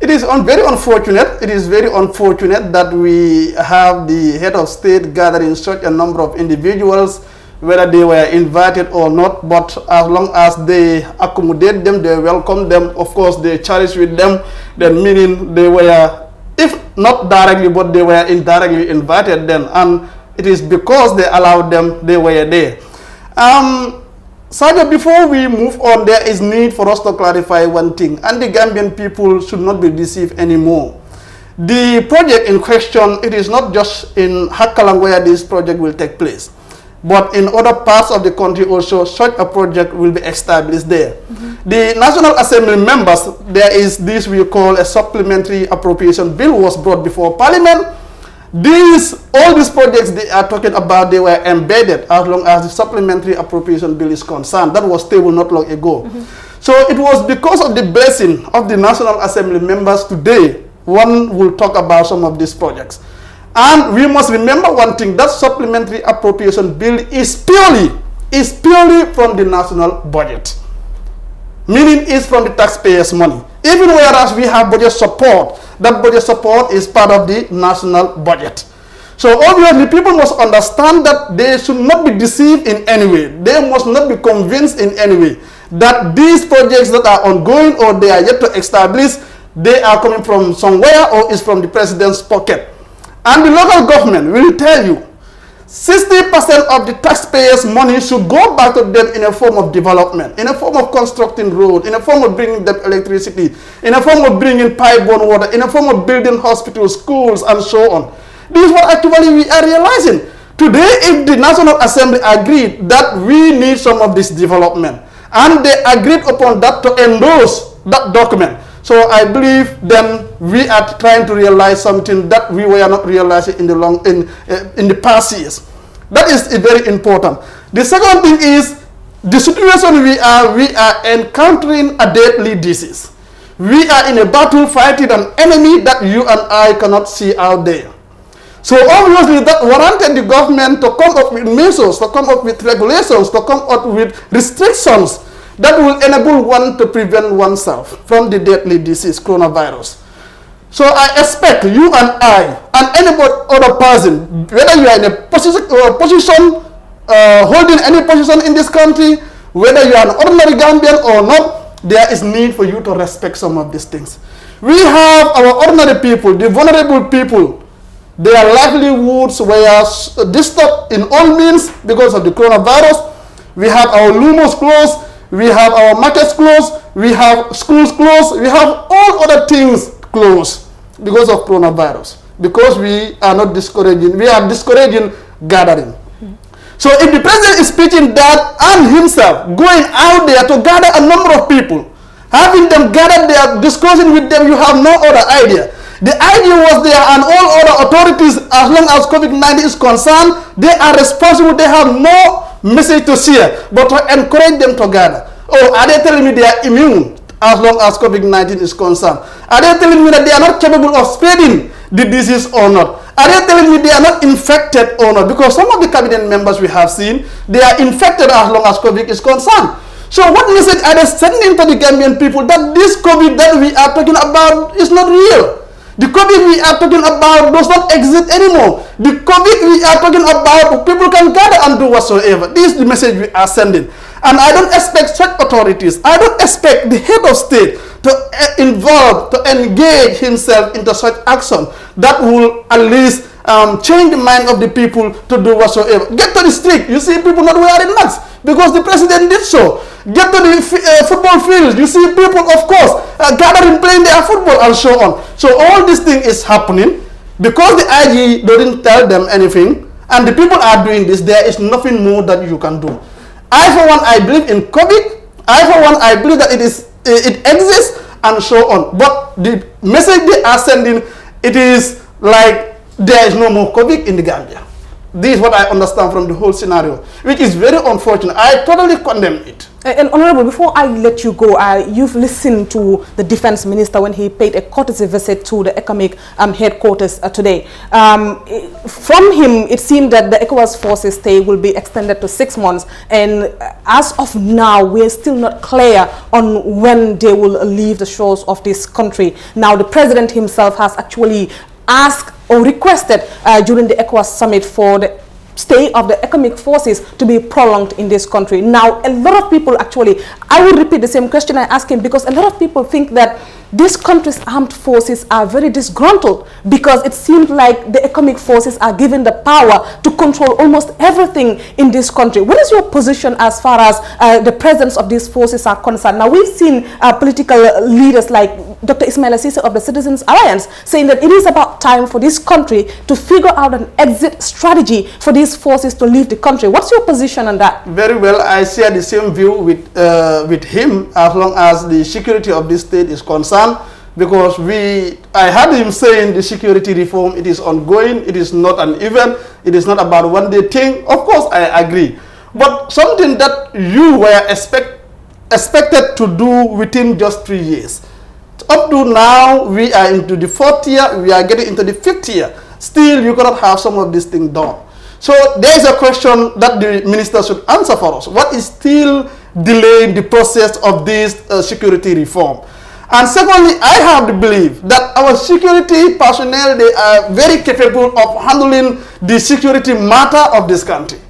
It is very unfortunate. It is very unfortunate that we have the head of state gathering such a number of individuals, whether they were invited or not. But as long as they accommodate them, they welcome them, of course they cherish with them, then meaning they were, if not directly, but they were indirectly invited then, and it is because they allowed them, they were there. Sergeant, before we move on, there is need for us to clarify one thing, and the Gambian people should not be deceived anymore. The project in question, it is not just in Hakalang where this project will take place, but in other parts of the country also, such a project will be established there. The National Assembly members, there is this we call a supplementary appropriation bill was brought before Parliament. All these projects they are talking about, they were embedded as long as the supplementary appropriation bill is concerned. That was tabled not long ago. So it was because of the blessing of the National Assembly members today, one will talk about some of these projects. And we must remember one thing, that supplementary appropriation bill is purely from the national budget. Meaning it's from the taxpayers' money. Even whereas we have budget support, that budget support is part of the national budget. So obviously people must understand that they should not be deceived in any way. They must not be convinced in any way that these projects that are ongoing or they are yet to establish, they are coming from somewhere or is from the president's pocket. And the local government will tell you 60% of the taxpayers' money should go back to them in a form of development, in a form of constructing road, in a form of bringing them electricity, in a form of bringing pipe-borne water, in a form of building hospitals, schools, and so on. This is what actually we are realizing. Today, if the National Assembly agreed that we need some of this development, and they agreed upon that to endorse that document, so I believe then we are trying to realize something that we were not realizing in the past years. That is very important. The second thing is the situation we are encountering a deadly disease. We are in a battle fighting an enemy that you and I cannot see out there. So obviously that warranted the government to come up with measures, to come up with regulations, to come up with restrictions that will enable one to prevent oneself from the deadly disease, coronavirus. So I expect you and I and any other person, whether you are in a position holding any position in this country, whether you are an ordinary Gambian or not, there is need for you to respect some of these things. We have our ordinary people, the vulnerable people. Their livelihoods were disturbed in all means because of the coronavirus. We have our lumos closed, we have our markets closed, we have schools closed, we have all other things closed because of coronavirus. Because we are not discouraging, we are discouraging gathering. So if the president is speaking that and himself going out there to gather a number of people, having them gathered there, discussing with them, you have no other idea. The idea was there, and all other authorities, as long as COVID-19 is concerned, they are responsible. They have no message to share, but to encourage them to gather. Oh, are they telling me they are immune as long as COVID-19 is concerned? Are they telling me that they are not capable of spreading the disease or not? Are they telling me they are not infected or not? Because some of the cabinet members we have seen, they are infected as long as COVID is concerned. So what message are they sending to the Gambian people that this COVID that we are talking about is not real? The COVID we are talking about does not exist anymore. The COVID we are talking about, people can gather and do whatsoever. This is the message we are sending. And I don't expect such authorities, I don't expect the head of state to engage himself into such action that will at least change the mind of the people to do whatsoever. Get to the street, you see people not wearing masks because the president did so. Get to the football field, you see people, of course, gathering, playing their football and so on. So all this thing is happening because the IG didn't tell them anything, and the people are doing this. There is nothing more that you can do. I, for one, I believe in COVID. I, for one, I believe that it exists and so on. But the message they are sending, it is like there is no more COVID in the Gambia. This is what I understand from the whole scenario, which is very unfortunate. I totally condemn it. And Honorable, before I let you go, you've listened to the Defense Minister when he paid a courtesy visit to the economic headquarters today. From him, it seemed that the ECOWAS forces stay will be extended to 6 months. And as of now, we're still not clear on when they will leave the shores of this country. Now, the president himself has actually asked or requested during the ECOWAS summit for the stay of the economic forces to be prolonged in this country. Now, a lot of people actually, I will repeat the same question I asked him, because a lot of people think that this country's armed forces are very disgruntled because it seems like the economic forces are given the power to control almost everything in this country. What is your position as far as the presence of these forces are concerned? Now, we've seen political leaders like Dr. Ismaila Ceesay of the Citizens Alliance saying that it is about time for this country to figure out an exit strategy for these forces to leave the country. What's your position on that? Very well, I share the same view with him as long as the security of this state is concerned. Because I had him saying the security reform, it is ongoing, it is not an event, it is not about one day thing. Of course, I agree. But something that you were expected to do within just 3 years. Up to now, we are into the 4th year, we are getting into the 5th year. Still, you cannot have some of this thing done. So there is a question that the minister should answer for us. What is still delaying the process of this security reform? And secondly, I have the belief that our security personnel, they are very capable of handling the security matter of this country.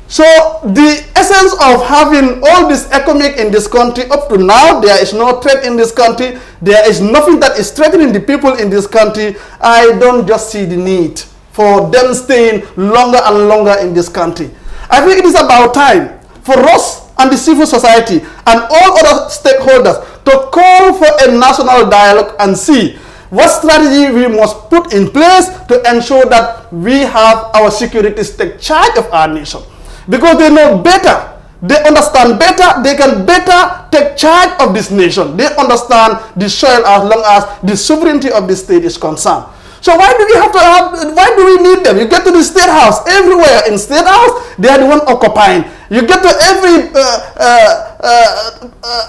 So the essence of having all this economic in this country, up to now, there is no threat in this country. There is nothing that is threatening the people in this country. I don't just see the need for them staying longer and longer in this country. I think it is about time for us and the civil society and all other stakeholders to call for a national dialogue and see what strategy we must put in place to ensure that we have our securities take charge of our nation. Because they know better, they understand better, they can better take charge of this nation. They understand the soil as long as the sovereignty of the state is concerned. So why do we have to have, why do we need them? You get to the state house, everywhere in state house, they are the one occupying. You get to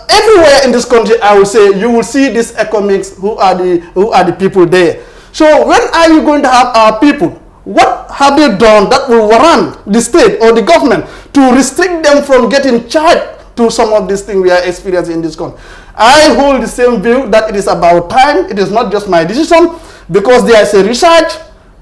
everywhere in this country, I will say, you will see these economics who are the people there. So when are you going to have our people? What have they done that will warrant the state or the government to restrict them from getting charged to some of these things we are experiencing in this country? I hold the same view that it is about time. It is not just my decision, because there is a research,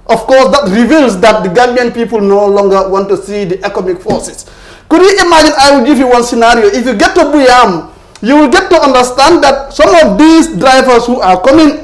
of course, that reveals that the Gambian people no longer want to see the economic forces. Could you imagine, I will give you one scenario. If you get to Buyam, you will get to understand that some of these drivers who are coming,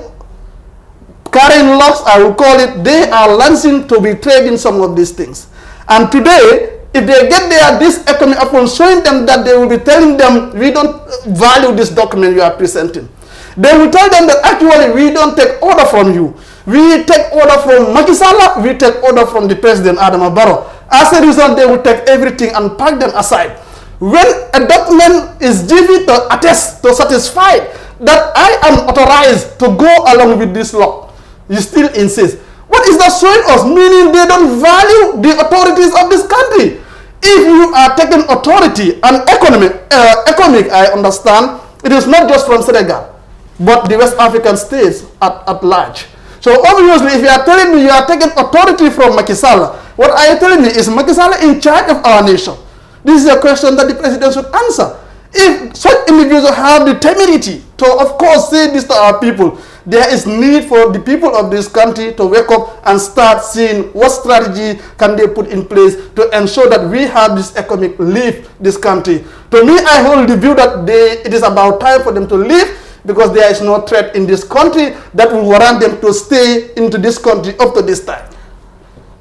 carrying logs, I will call it, they are lancing to be trading some of these things. And today, if they get there, this economic, upon showing them that, they will be telling them, we don't value this document you are presenting. They will tell them that actually we don't take order from you. We take order from Macky Sall, we take order from the President Adam Barrow. As a result, they will take everything and pack them aside. When a document is given to attest, to satisfy that I am authorized to go along with this law, you still insist. What is that showing us? Meaning they don't value the authorities of this country. If you are taking authority and economic, I understand, it is not just from Senegal, but the West African states at large. So obviously, if you are telling me you are taking authority from Macky Sall, what are you telling me? Is Macky Sall in charge of our nation? This is a question that the president should answer. If such individuals have the temerity to, of course, say this to our people, there is need for the people of this country to wake up and start seeing what strategy can they put in place to ensure that we have this economic leave this country. To me, I hold the view that it is about time for them to leave, because there is no threat in this country that will warrant them to stay into this country up to this time.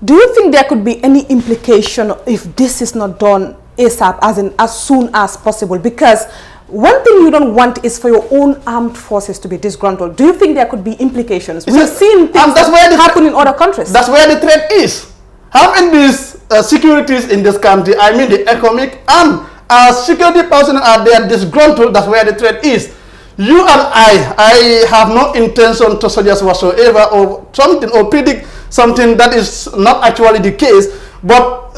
Do you think there could be any implication if this is not done ASAP, as in as soon as possible? Because one thing you don't want is for your own armed forces to be disgruntled. Do you think there could be implications? We've seen things that happen in other countries. That's where the threat is. Having these securities in this country, I mean the economic, and as security personnel are there disgruntled, that's where the threat is. You and I have no intention to suggest whatsoever or something or predict something that is not actually the case, but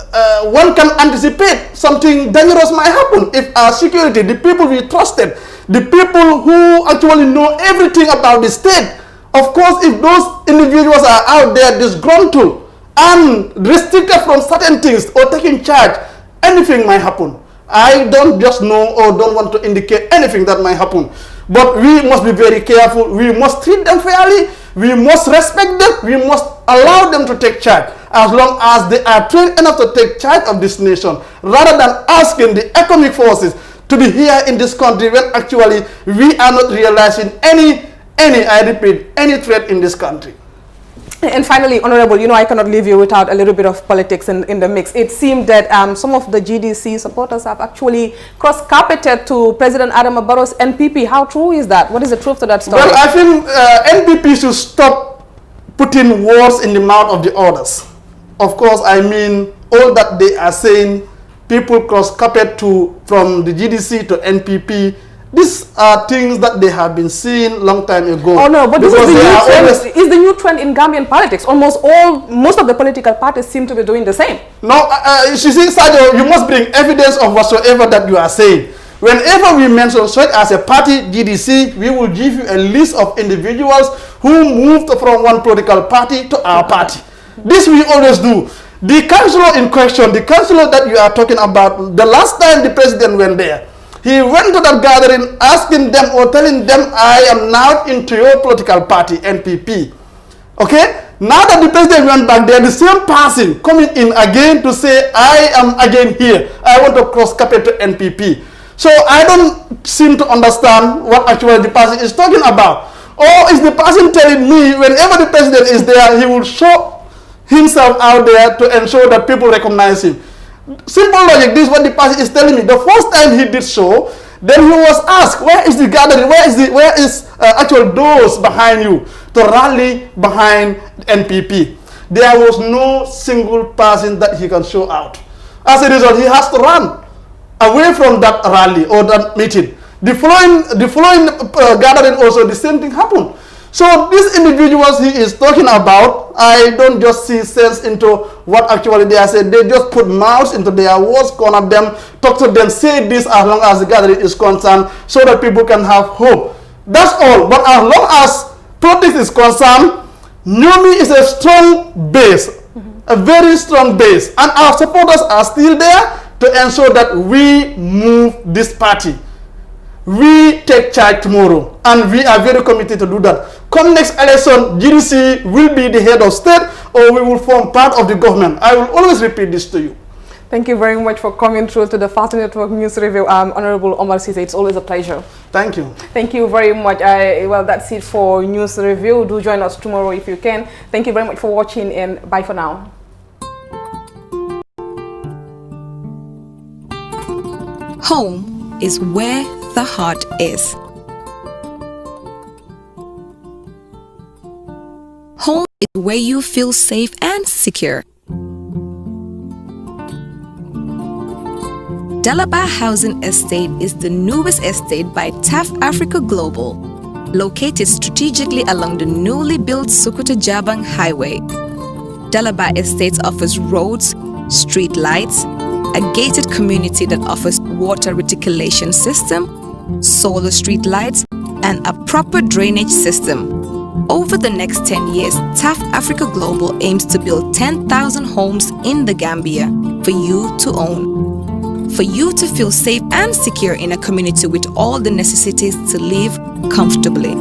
one can anticipate something dangerous might happen if our security, the people we trusted, the people who actually know everything about the state, of course, if those individuals are out there disgruntled and restricted from certain things or taking charge, anything might happen. I don't just know or don't want to indicate anything that might happen. But we must be very careful. We must treat them fairly. We must respect them. We must allow them to take charge as long as they are trained enough to take charge of this nation, rather than asking the economic forces to be here in this country when actually we are not realizing any, I repeat, any threat in this country. And finally, Honorable, you know, I cannot leave you without a little bit of politics in the mix. It seemed that some of the GDC supporters have actually cross-carpeted to President Adam Barrow's NPP. How true is that? What is the truth to that story? Well, I think NPP should stop putting words in the mouth of the others. Of course, I mean, all that they are saying, people cross-carpet from the GDC to NPP. These are things that they have been seeing long time ago. Oh no, but this is the new trend in Gambian politics. Most of the political parties seem to be doing the same. No, you see, Sadio, you must bring evidence of whatsoever that you are saying. Whenever we mention such as a party, GDC, we will give you a list of individuals who moved from one political party to our party. This we always do. The councillor in question, the councillor that you are talking about, the last time the president went there, he went to that gathering asking them or telling them, I am now into your political party, NPP. Okay? Now that the president went back there, the same person coming in again to say, I am again here. I want to cross-carpet to NPP. So I don't seem to understand what actually the person is talking about. Or is the person telling me whenever the president is there, he will show himself out there to ensure that people recognize him? Simple logic, this is what the person is telling me. The first time he did so, Then he was asked, where is the gathering? Where is actual doors behind you to rally behind NPP? There was no single person that he can show out. As a result, he has to run away from that rally or that meeting. The following gathering also, the same thing happened. So these individuals he is talking about, I don't just see sense into what actually they are saying. They just put mouths into their words, corner them, talk to them, say this as long as the gathering is concerned, so that people can have hope. That's all. But as long as politics is concerned, NUMI is a strong base, a very strong base, and our supporters are still there to ensure that we move this party. We take charge tomorrow, and we are very committed to do that. Come next election, GDC will be the head of state, or we will form part of the government. I will always repeat this to you. Thank you very much for coming through to the Fast Network News Review. Honorable Omar Cisse, it's always a pleasure. Thank you. Thank you very much. Well, that's it for News Review. Do join us tomorrow if you can. Thank you very much for watching, and bye for now. Home is where the heart is. Home is where you feel safe and secure. Dalaba Housing Estate is the newest estate by TAF Africa Global, located strategically along the newly built Sokoto Jabang Highway. Dalaba Estates offers roads, street lights, a gated community that offers water reticulation system, solar street lights, and a proper drainage system. Over the next 10 years, TAF Africa Global aims to build 10,000 homes in the Gambia for you to own. For you to feel safe and secure in a community with all the necessities to live comfortably.